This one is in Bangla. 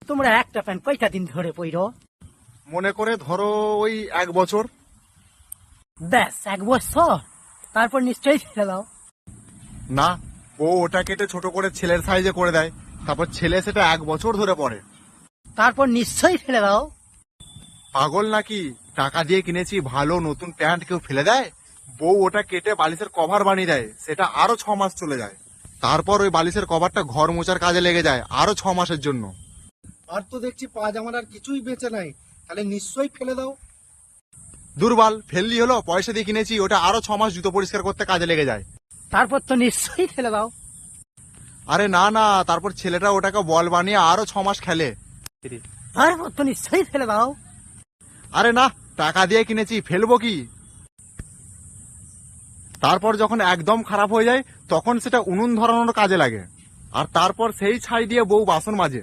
তোমরা একটা প্যান্ট কয়টা দিন ধরে পইরো? মনে করে ধরো ওই 1 বছর। ব্যাস 1 বছর? তারপর নিশ্চয়ই ফেলে দাও। না, বউ ওটা কেটে ছোট করে ছেলের সাইজে করে দেয়, তারপর ছেলে সেটা 1 বছর ধরে পরে। তারপর নিশ্চয়ই ফেলে দাও। পাগল নাকি? টাকা দিয়ে কিনেছি ভালো নতুন প্যান্ট, কেউ ফেলে দেয়? বউ ওটা কেটে বালিশের কভার বানিয়ে দেয়, সেটা আরো 6 মাস চলে যায়। তারপর ওই বালিশের কভারটা ঘর মোছার কাজে লেগে যায় আরো 6 মাসের জন্য। আর তো দেখছি পাজামার আর কিছুই বেঁচে নাই, তাহলে নিশ্চয়ই ফেলে দাও। দুর্বল, ফেললি হলো, পয়সা দিয়ে কিনেছি, ওটা আরো 6 মাস জুতো পরিষ্কার করতে কাজে লেগে যায়। তারপর তো নিশ্চয়ই ফেলে দাও। আরে না না, তারপর ছেলেটা ওটাকে বল বানিয়ে আরো 6 মাস খেলে। তারপর তো নিশ্চয়ই ফেলে দাও। আরে না, টাকা দিয়ে কিনেছি, ফেলবো কি? তারপর যখন একদম খারাপ হয়ে যায় তখন সেটা উনুন ধরানোর কাজে লাগে, আর তারপর সেই ছাই দিয়ে বউ বাসন মাজে।